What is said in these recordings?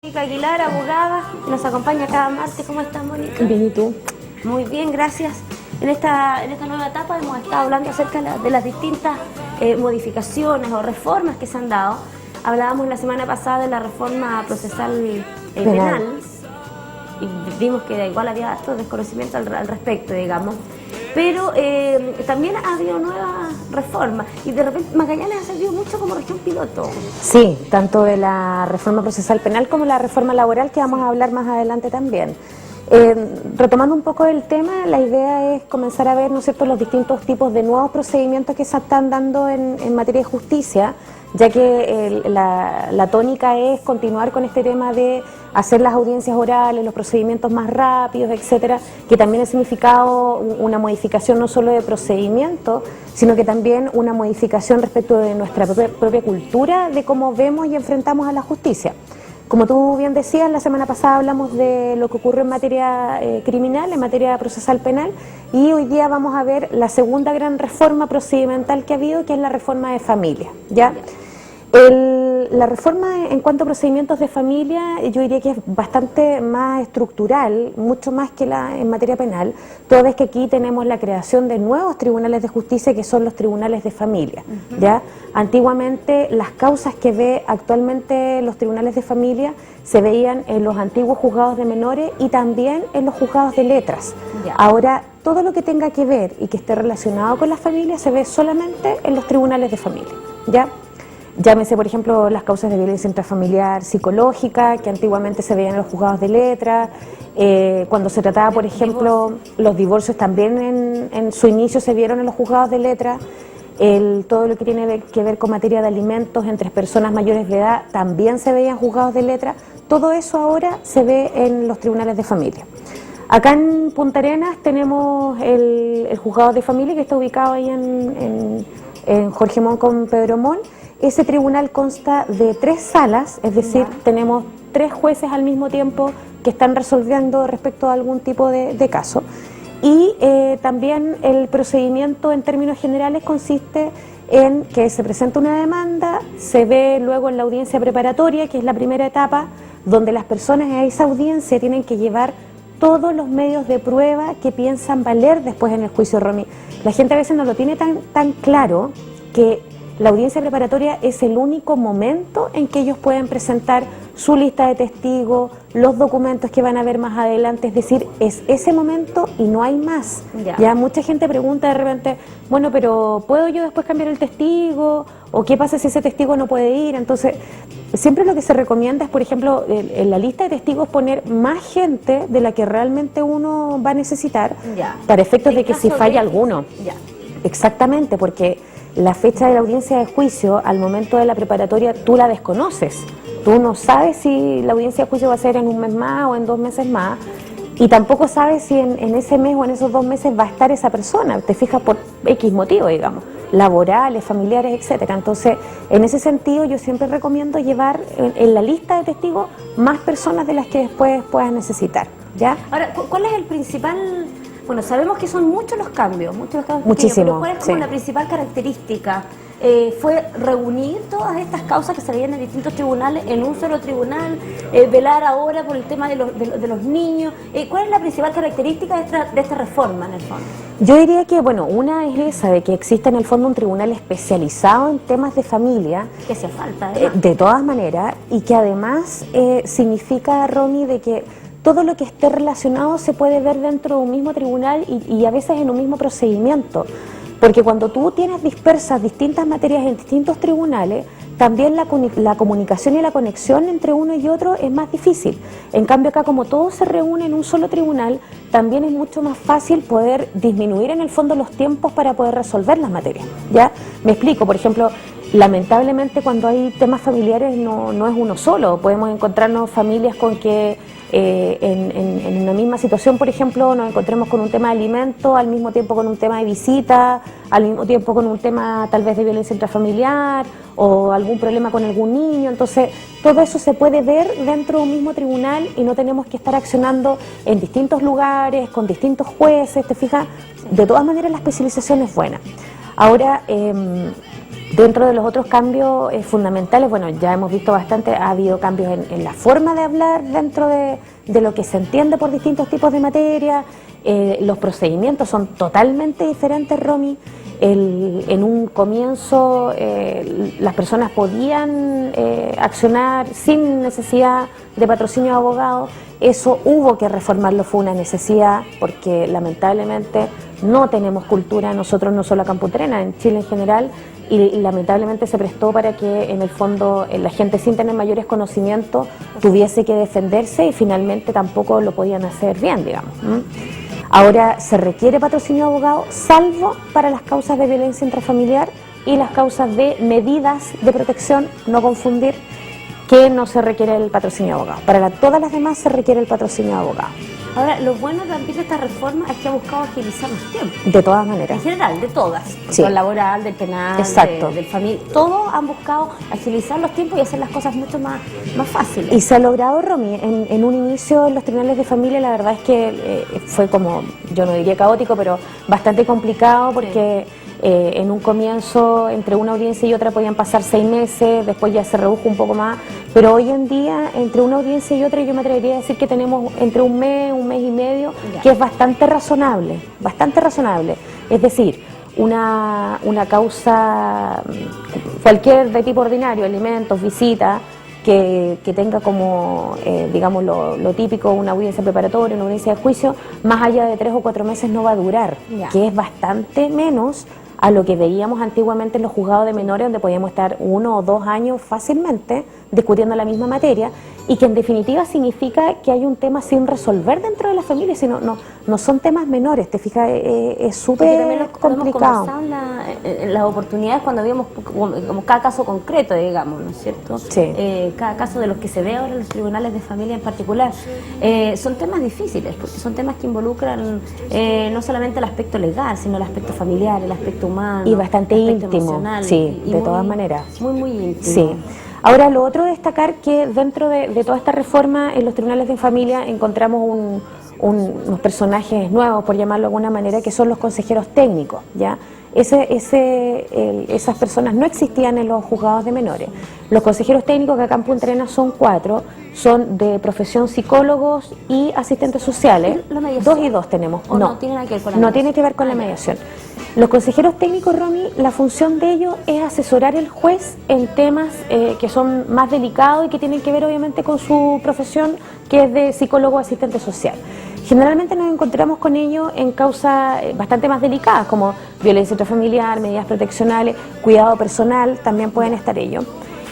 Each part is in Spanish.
Mónica Aguilar, abogada, nos acompaña cada martes. ¿Cómo estás, Mónica? Bien, ¿y tú? Muy bien, gracias. En esta nueva etapa hemos estado hablando acerca de las distintas modificaciones o reformas que se han dado. Hablábamos la semana pasada de la reforma procesal penal y vimos que igual había harto desconocimiento al respecto, digamos. Pero también ha habido nuevas reformas y de repente Magallanes ha servido mucho como región piloto. Sí, tanto de la reforma procesal penal como la reforma laboral, que vamos a hablar más adelante también. Retomando un poco el tema, la idea es comenzar a ver, ¿no es cierto?, los distintos tipos de nuevos procedimientos que se están dando en materia de justicia, ya que la tónica es continuar con este tema de hacer las audiencias orales, los procedimientos más rápidos, etcétera, que también ha significado una modificación no solo de procedimiento, sino que también una modificación respecto de nuestra propia cultura, de cómo vemos y enfrentamos a la justicia. Como tú bien decías, la semana pasada hablamos de lo que ocurrió en materia criminal, en materia procesal penal, y hoy día vamos a ver la segunda gran reforma procedimental que ha habido, que es la reforma de familia, ¿ya? La reforma en cuanto a procedimientos de familia, yo diría que es bastante más estructural, mucho más que en materia penal, toda vez que aquí tenemos la creación de nuevos tribunales de justicia, que son los tribunales de familia, ¿ya? Antiguamente, las causas que ve actualmente los tribunales de familia se veían en los antiguos juzgados de menores y también en los juzgados de letras. Ya. Ahora, todo lo que tenga que ver y que esté relacionado con la familia se ve solamente en los tribunales de familia, ¿ya? Llámese, por ejemplo, las causas de violencia intrafamiliar psicológica, que antiguamente se veían en los juzgados de letras. Cuando se trataba, por ejemplo, los divorcios también en su inicio se vieron en los juzgados de letras. Todo lo que tiene que ver con materia de alimentos entre personas mayores de edad también se veía en juzgados de letras. Todo eso ahora se ve en los tribunales de familia. Acá en Punta Arenas tenemos el juzgado de familia, que está ubicado ahí en Jorge Montt con Pedro Montt. Ese tribunal consta de 3 salas, es decir, tenemos 3 jueces al mismo tiempo que están resolviendo respecto a algún tipo de caso. Y también el procedimiento en términos generales consiste en que se presenta una demanda, se ve luego en la audiencia preparatoria, que es la primera etapa, donde las personas a esa audiencia tienen que llevar todos los medios de prueba que piensan valer después en el juicio, Romy. La gente a veces no lo tiene tan claro, que la audiencia preparatoria es el único momento en que ellos pueden presentar su lista de testigos, los documentos que van a ver más adelante, es decir, es ese momento y no hay más. Ya mucha gente pregunta de repente, bueno, pero ¿puedo yo después cambiar el testigo? ¿O qué pasa si ese testigo no puede ir? Entonces, siempre lo que se recomienda es, por ejemplo, en la lista de testigos poner más gente de la que realmente uno va a necesitar, para efectos de que si falla alguno. Exactamente, porque la fecha de la audiencia de juicio, al momento de la preparatoria, tú la desconoces. Tú no sabes si la audiencia de juicio va a ser en un mes más o en 2 meses más, y tampoco sabes si en ese mes o en esos 2 meses va a estar esa persona. Te fijas por X motivo, digamos, laborales, familiares, etcétera. Entonces, en ese sentido, yo siempre recomiendo llevar en la lista de testigos más personas de las que después puedas necesitar, ¿ya? Ahora, ¿cuál es el principal? Bueno, sabemos que son muchos los cambios Muchísimo, pequeños, pero ¿cuál es como sí. la principal característica? ¿Fue reunir todas estas causas que se veían en distintos tribunales en un solo tribunal? ¿Velar ahora por el tema de los niños? ¿Cuál es la principal característica de esta reforma, en el fondo? Yo diría que, bueno, una es esa, de que existe en el fondo un tribunal especializado en temas de familia. Que hace falta, de todas maneras, y que además significa, Romy, de que todo lo que esté relacionado se puede ver dentro de un mismo tribunal y a veces en un mismo procedimiento. Porque cuando tú tienes dispersas distintas materias en distintos tribunales, también la comunicación y la conexión entre uno y otro es más difícil. En cambio acá, como todo se reúne en un solo tribunal, también es mucho más fácil poder disminuir en el fondo los tiempos para poder resolver las materias, ¿ya? Me explico, por ejemplo, lamentablemente cuando hay temas familiares no es uno solo. Podemos encontrarnos familias con que en una misma situación, por ejemplo, nos encontremos con un tema de alimentos, al mismo tiempo con un tema de visita, al mismo tiempo con un tema tal vez de violencia intrafamiliar o algún problema con algún niño. Entonces, todo eso se puede ver dentro de un mismo tribunal y no tenemos que estar accionando en distintos lugares, con distintos jueces. ¿Te fijas? De todas maneras, la especialización es buena. Ahora, Dentro de los otros cambios fundamentales, bueno, ya hemos visto bastante, ha habido cambios en la forma de hablar dentro de lo que se entiende por distintos tipos de materia. Los procedimientos son totalmente diferentes, Romy. En un comienzo las personas podían accionar sin necesidad de patrocinio de abogados. Eso hubo que reformarlo, fue una necesidad porque lamentablemente no tenemos cultura, nosotros no solo acá en Punta Arenas, en Chile en general, y lamentablemente se prestó para que en el fondo la gente sin tener mayores conocimientos tuviese que defenderse y finalmente tampoco lo podían hacer bien, digamos. Ahora se requiere patrocinio de abogado, salvo para las causas de violencia intrafamiliar y las causas de medidas de protección, no confundir, que no se requiere el patrocinio de abogado. Para todas las demás se requiere el patrocinio de abogado. Ahora, lo bueno también de esta reforma es que ha buscado agilizar los tiempos. De todas maneras. En general, de todas. Sí. Del laboral, del penal, exacto, del familiar. Todos han buscado agilizar los tiempos y hacer las cosas mucho más fáciles. Y se ha logrado, Romy. En un inicio en los tribunales de familia la verdad es que fue como, yo no diría caótico, pero bastante complicado porque... Sí. En un comienzo entre una audiencia y otra podían pasar 6 meses, después ya se redujo un poco más, pero hoy en día entre una audiencia y otra yo me atrevería a decir que tenemos entre un mes y medio, que es bastante razonable, es decir, una causa cualquier de tipo ordinario, alimentos, visitas, que tenga como, digamos, lo típico, una audiencia preparatoria, una audiencia de juicio, más allá de 3 o 4 meses no va a durar, que es bastante menos a lo que veíamos antiguamente en los juzgados de menores, donde podíamos estar 1 o 2 años fácilmente discutiendo la misma materia, y que en definitiva significa que hay un tema sin resolver dentro de la familia, sino no son temas menores, te fijas, es súper complicado. En las oportunidades cuando vimos como cada caso concreto, digamos, ¿no es cierto? Sí. Cada caso de los que se ve ahora en los tribunales de familia en particular, son temas difíciles, porque son temas que involucran no solamente el aspecto legal, sino el aspecto familiar, el aspecto humano. Y bastante íntimo, emocional, sí, de todas maneras. Muy íntimo. Sí. Ahora, lo otro es destacar que dentro de toda esta reforma en los tribunales de familia encontramos unos personajes nuevos, por llamarlo de alguna manera, que son los consejeros técnicos, ¿ya? Esas personas no existían en los juzgados de menores. Los consejeros técnicos, que acá en Punta Arenas son 4, son de profesión psicólogos y asistentes sociales. 2 y 2 tenemos. No tiene nada que ver con la mediación. No tiene que ver con la mediación. Los consejeros técnicos, Romy, la función de ellos es asesorar al juez en temas que son más delicados y que tienen que ver obviamente con su profesión, que es de psicólogo o asistente social. Generalmente nos encontramos con ellos en causas bastante más delicadas, como violencia intrafamiliar, medidas proteccionales, cuidado personal, también pueden estar ellos.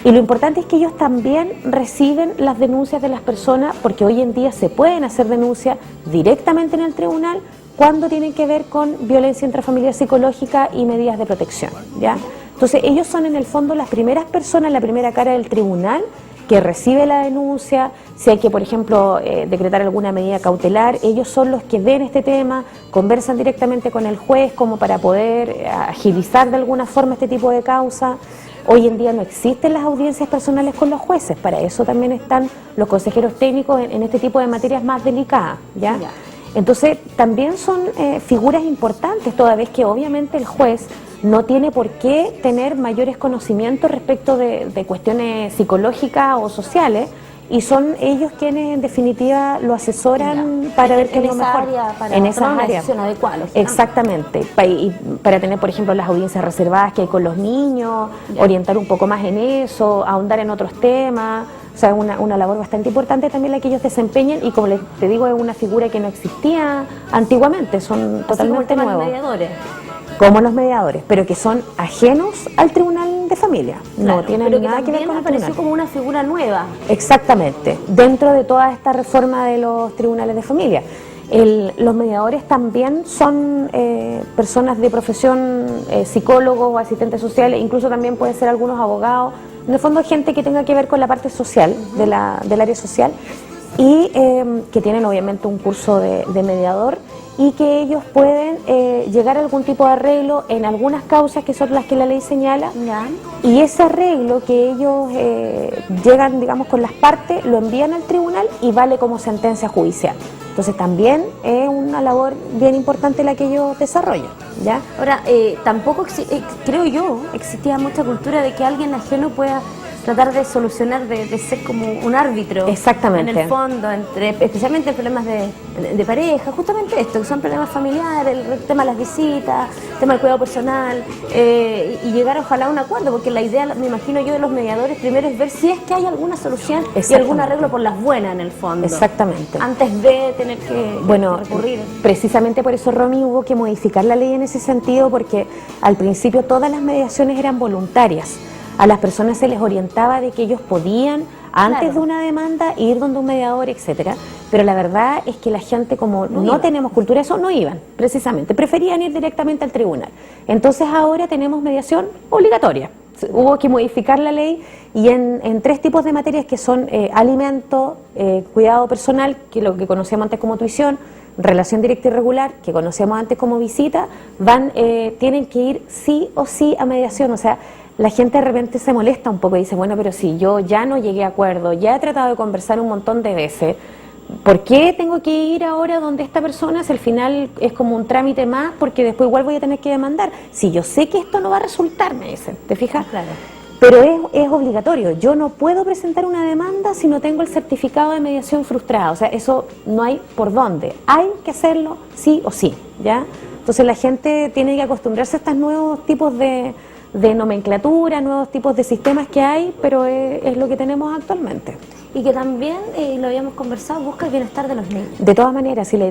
Y lo importante es que ellos también reciben las denuncias de las personas, porque hoy en día se pueden hacer denuncias directamente en el tribunal cuando tienen que ver con violencia intrafamiliar psicológica y medidas de protección, ¿ya? Entonces ellos son en el fondo las primeras personas, la primera cara del tribunal que recibe la denuncia. Si hay que, por ejemplo, decretar alguna medida cautelar, ellos son los que ven este tema, conversan directamente con el juez como para poder agilizar de alguna forma este tipo de causa. Hoy en día no existen las audiencias personales con los jueces, para eso también están los consejeros técnicos en este tipo de materias más delicadas, ¿ya? Entonces también son figuras importantes, toda vez que obviamente el juez no tiene por qué tener mayores conocimientos respecto de cuestiones psicológicas o sociales, y son ellos quienes en definitiva lo asesoran para ver qué es lo mejor en esa área adecuada. Exactamente, y para tener, por ejemplo, las audiencias reservadas que hay con los niños, orientar un poco más en eso, ahondar en otros temas. O sea, es una labor bastante importante también la que ellos desempeñan, y como te digo, es una figura que no existía antiguamente, son totalmente nuevos. Como los mediadores, pero que son ajenos al tribunal de familia, no tienen nada que ver con el tribunal. Apareció como una figura nueva. Exactamente, dentro de toda esta reforma de los tribunales de familia. Los mediadores también son personas de profesión, psicólogos o asistentes sociales, incluso también pueden ser algunos abogados, en el fondo gente que tenga que ver con la parte social, del área social, y que tienen obviamente un curso de mediador, y que ellos pueden llegar a algún tipo de arreglo en algunas causas que son las que la ley señala, y ese arreglo que ellos llegan, digamos, con las partes, lo envían al tribunal y vale como sentencia judicial. Entonces también es una labor bien importante la que ellos desarrollan. ¿ya? Ahora, tampoco, creo yo, existía mucha cultura de que alguien ajeno pueda tratar de solucionar, de ser como un árbitro. Exactamente. En el fondo, especialmente en problemas de pareja, justamente esto, que son problemas familiares, el tema de las visitas, el tema del cuidado personal, y llegar ojalá a un acuerdo, porque la idea, me imagino yo, de los mediadores primero es ver si es que hay alguna solución y algún arreglo por las buenas en el fondo. Exactamente. Antes de tener que recurrir. Precisamente por eso, Romy, hubo que modificar la ley en ese sentido, porque al principio todas las mediaciones eran voluntarias. A las personas se les orientaba de que ellos podían, antes de una demanda, ir donde un mediador, etcétera. Pero la verdad es que la gente, como no tenemos cultura de eso, no iban, precisamente. Preferían ir directamente al tribunal. Entonces ahora tenemos mediación obligatoria. Hubo que modificar la ley y en 3 tipos de materias que son alimento, cuidado personal, que lo que conocíamos antes como tuición, relación directa y regular, que conocíamos antes como visita, tienen que ir sí o sí a mediación. O sea, la gente de repente se molesta un poco y dice, bueno, pero si yo ya no llegué a acuerdo, ya he tratado de conversar un montón de veces, ¿por qué tengo que ir ahora donde esta persona si al final es como un trámite más, porque después igual voy a tener que demandar? Si yo sé que esto no va a resultar, me dicen, ¿te fijas? Claro. Pero es obligatorio, yo no puedo presentar una demanda si no tengo el certificado de mediación frustrada, o sea, eso no hay por dónde, hay que hacerlo sí o sí, ¿ya? Entonces la gente tiene que acostumbrarse a estos nuevos tipos de nomenclatura, nuevos tipos de sistemas que hay, pero es lo que tenemos actualmente. Y que también, lo habíamos conversado, busca el bienestar de los niños. De todas maneras, y la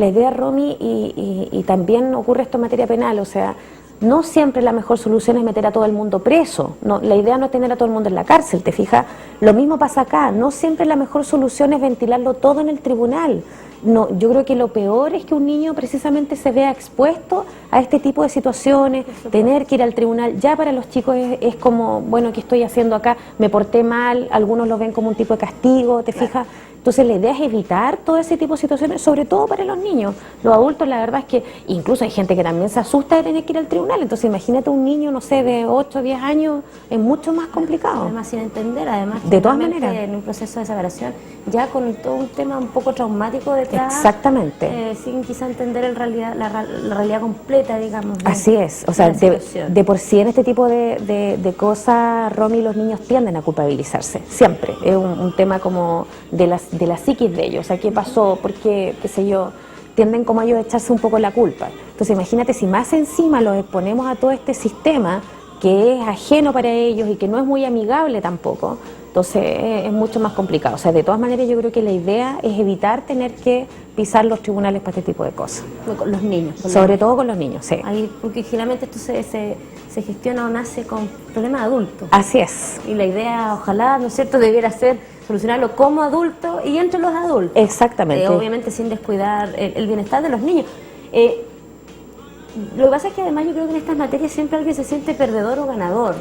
idea Romy, y también ocurre esto en materia penal, o sea, no siempre la mejor solución es meter a todo el mundo preso, no, la idea no es tener a todo el mundo en la cárcel, ¿te fijas? Lo mismo pasa acá, no siempre la mejor solución es ventilarlo todo en el tribunal. No, yo creo que lo peor es que un niño precisamente se vea expuesto a este tipo de situaciones, tener que ir al tribunal. Ya para los chicos es como, bueno, ¿qué estoy haciendo acá? Me porté mal, algunos lo ven como un tipo de castigo, ¿te fijas? Entonces la idea es evitar todo ese tipo de situaciones, sobre todo para los niños. Los adultos, la verdad es que incluso hay gente que también se asusta de tener que ir al tribunal. Entonces imagínate un niño, no sé, de 8 o 10 años, es mucho más complicado. Además sin entender, además de todas maneras, en un proceso de separación, ya con todo un tema un poco traumático detrás. Exactamente. Sin quizá entender en realidad, la realidad completa, digamos. Así es, o sea, de por sí en este tipo de cosas, Romy, los niños tienden a culpabilizarse, siempre. Es un tema como de la psiquis de ellos, o sea, ¿qué pasó? ¿Por qué? ¿Qué sé yo? Tienden como a ellos a echarse un poco la culpa. Entonces imagínate si más encima los exponemos a todo este sistema que es ajeno para ellos y que no es muy amigable tampoco, entonces es mucho más complicado. O sea, de todas maneras yo creo que la idea es evitar tener que pisar los tribunales para este tipo de cosas. Con los niños. Sobre todo con los niños, sí. Ahí, porque generalmente esto se gestiona o nace con problemas adultos. Así es. Y la idea, ojalá, ¿no es cierto?, debiera ser solucionarlo como adulto y entre los adultos. Exactamente. Obviamente sin descuidar el bienestar de los niños. Lo que pasa es que además yo creo que en estas materias siempre alguien se siente perdedor o ganador.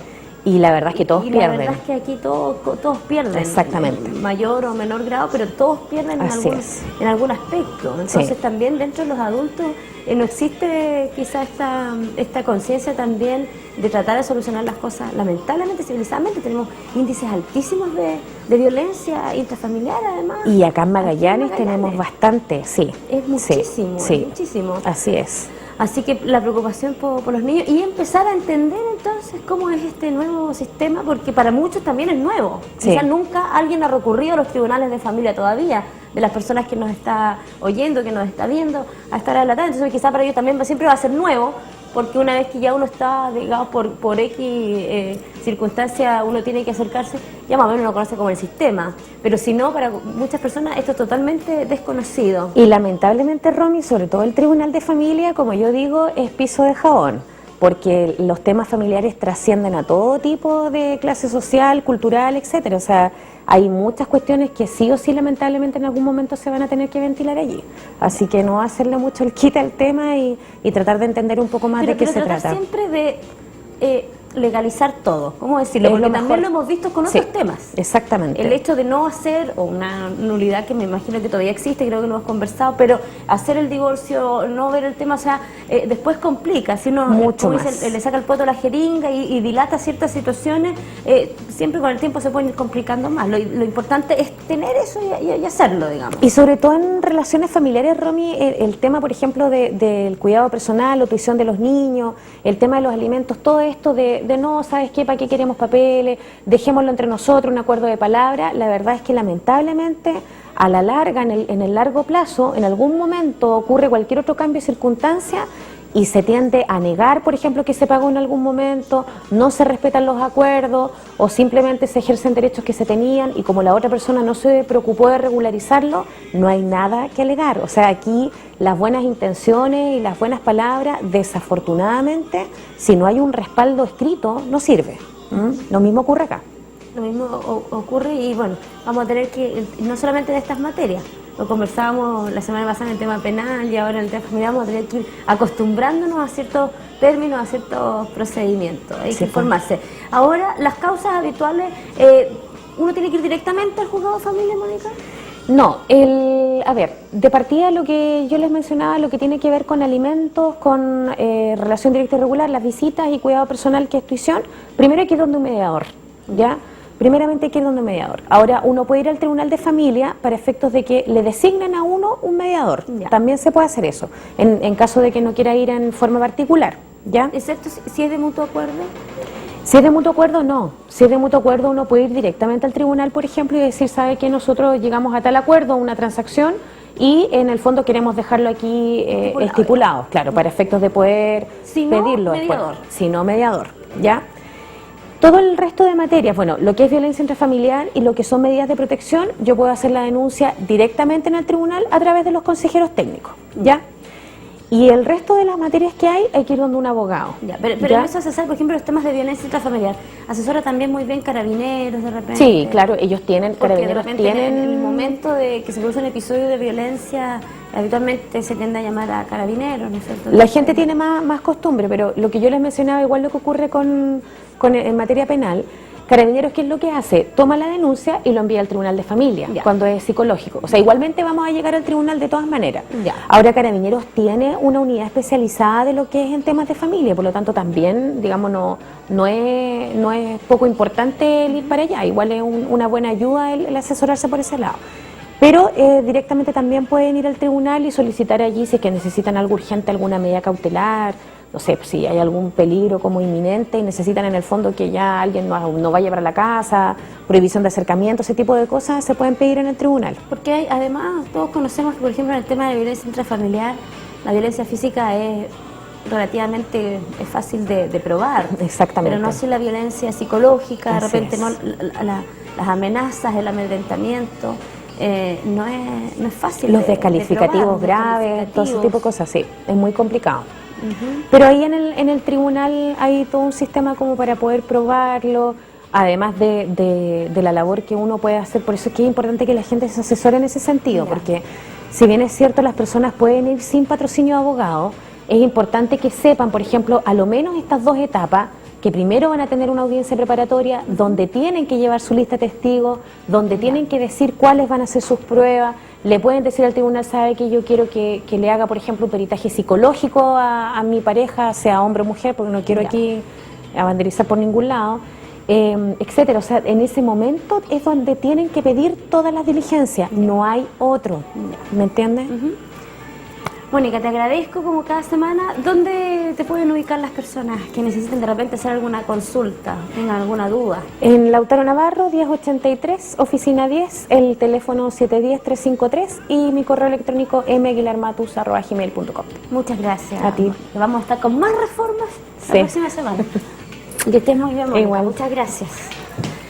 Y la verdad es que todos pierden. La verdad es que aquí todos pierden. Exactamente. En mayor o menor grado, pero todos pierden en algún aspecto. Entonces también dentro de los adultos no existe quizá esta conciencia también de tratar de solucionar las cosas. Lamentablemente, civilizadamente, tenemos índices altísimos de violencia intrafamiliar además. Y acá en Magallanes tenemos bastante, sí. Es muchísimo, sí, es muchísimo. Así es. Así que la preocupación por los niños y empezar a entender entonces cómo es este nuevo sistema, porque para muchos también es nuevo. Sí. Quizás nunca alguien ha recurrido a los tribunales de familia todavía, de las personas que nos está oyendo, que nos está viendo, a estar relatada. Entonces quizás para ellos también siempre va a ser nuevo, porque una vez que ya uno está, digamos, por X circunstancia, uno tiene que acercarse, ya más o menos uno conoce como el sistema. Pero si no, para muchas personas esto es totalmente desconocido. Y lamentablemente, Romy, sobre todo el Tribunal de Familia, como yo digo, es piso de jabón, porque los temas familiares trascienden a todo tipo de clase social, cultural, etcétera. O sea, hay muchas cuestiones que sí o sí lamentablemente en algún momento se van a tener que ventilar allí. Así que no hacerle mucho el quite al tema y tratar de entender un poco más de qué se trata. Siempre de legalizar todo, ¿cómo decirlo? Es Porque lo también mejor. lo hemos visto con Sí, otros temas. exactamente. El hecho de no hacer, o una nulidad que me imagino que todavía existe, creo que lo hemos conversado, pero hacer el divorcio, no ver el tema, o sea, después complica. Si uno Mucho como más. dice, le saca el poto a la jeringa y dilata ciertas situaciones, siempre con el tiempo se pueden ir complicando más. Lo importante es tener eso y hacerlo, digamos. Y sobre todo en relaciones familiares, Romy, el tema, por ejemplo, del cuidado personal, la tuición de los niños, el tema de los alimentos, todo esto de no, ¿sabes qué? ¿Para qué queremos papeles? Dejémoslo entre nosotros, un acuerdo de palabra. La verdad es que lamentablemente, a la larga, en el largo plazo, en algún momento ocurre cualquier otro cambio de circunstancia y se tiende a negar, por ejemplo, que se pagó en algún momento, no se respetan los acuerdos o simplemente se ejercen derechos que se tenían y como la otra persona no se preocupó de regularizarlo, no hay nada que alegar. O sea, aquí las buenas intenciones y las buenas palabras, desafortunadamente, si no hay un respaldo escrito, no sirve. Lo mismo ocurre acá. Lo mismo ocurre y bueno, vamos a tener que, no solamente de estas materias, lo conversábamos la semana pasada en el tema penal y ahora en el tema familiar, vamos a tener que ir acostumbrándonos a ciertos términos, a ciertos procedimientos, hay que informarse. Ahora, las causas habituales, ¿uno tiene que ir directamente al juzgado de familia, Mónica? No, a ver, de partida lo que yo les mencionaba, lo que tiene que ver con alimentos, con relación directa y regular, las visitas y cuidado personal, que es tuición, primero hay que ir donde un mediador, ¿ya? Primeramente hay que ir donde un mediador. Ahora, uno puede ir al tribunal de familia para efectos de que le designen a uno un mediador. Ya. También se puede hacer eso, en caso de que no quiera ir en forma particular, ¿ya? Excepto si es de mutuo acuerdo. Si es de mutuo acuerdo, no. Si es de mutuo acuerdo, uno puede ir directamente al tribunal, por ejemplo, y decir, ¿sabe qué? Nosotros llegamos a tal acuerdo, a una transacción, y en el fondo queremos dejarlo aquí estipulado, claro, para efectos de poder Si no, pedirlo mediador. después. Si no, mediador, ¿ya? Todo el resto de materias, bueno, lo que es violencia intrafamiliar y lo que son medidas de protección, yo puedo hacer la denuncia directamente en el tribunal a través de los consejeros técnicos, ¿ya? Y el resto de las materias que hay que ir donde un abogado. Ya, pero ¿ya? en eso asesora, por ejemplo, los temas de violencia intrafamiliar. Asesora también muy bien carabineros, de repente. Sí, claro, ellos tienen, Porque carabineros de repente tienen... en el momento de que se produce un episodio de violencia, habitualmente se tiende a llamar a carabineros, ¿no es cierto? La gente tiene más costumbre, pero lo que yo les mencionaba, igual lo que ocurre en materia penal, Carabineros, ¿qué es lo que hace? Toma la denuncia y lo envía al tribunal de familia, Ya. cuando es psicológico. O sea, igualmente vamos a llegar al tribunal de todas maneras. Ya. Ahora Carabineros tiene una unidad especializada de lo que es en temas de familia, por lo tanto también, digamos, no es poco importante el ir para allá, igual es una buena ayuda el asesorarse por ese lado. Pero directamente también pueden ir al tribunal y solicitar allí si es que necesitan algo urgente, alguna medida cautelar, no sé, si hay algún peligro como inminente y necesitan en el fondo que ya alguien no vaya para la casa, prohibición de acercamiento, ese tipo de cosas se pueden pedir en el tribunal. Porque hay, además todos conocemos que, por ejemplo, en el tema de violencia intrafamiliar, la violencia física es relativamente fácil de probar. Exactamente. Pero no así la violencia psicológica, de Así repente es. no, las amenazas, el amedrentamiento, no es fácil. Los de descalificativos probar, graves, todo ese tipo de cosas, sí, es muy complicado. Ujú. Pero ahí en el tribunal hay todo un sistema como para poder probarlo, además de la labor que uno puede hacer. Por eso es que es importante que la gente se asesore en ese sentido, Ya. porque si bien es cierto las personas pueden ir sin patrocinio de abogado, es importante que sepan, por ejemplo, a lo menos estas dos etapas, que primero van a tener una audiencia preparatoria donde tienen que llevar su lista de testigos, donde tienen que decir cuáles van a ser sus pruebas, le pueden decir al tribunal, sabe que yo quiero que le haga, por ejemplo, un peritaje psicológico a mi pareja, sea hombre o mujer, porque no quiero Ya. aquí abanderizar por ningún lado, etcétera. O sea, en ese momento es donde tienen que pedir todas las diligencias, no hay otro, ¿me entiendes? Mónica, te agradezco como cada semana. ¿Dónde te pueden ubicar las personas que necesiten de repente hacer alguna consulta, tengan alguna duda? En Lautaro Navarro, 1083, oficina 10, el teléfono 710-353 y mi correo electrónico maguilarmatus@gmail.com. Muchas gracias. A ti. Vamos a estar con más reformas Sí. la próxima semana. Que estés muy bien, Mónica. Igual. Muchas gracias.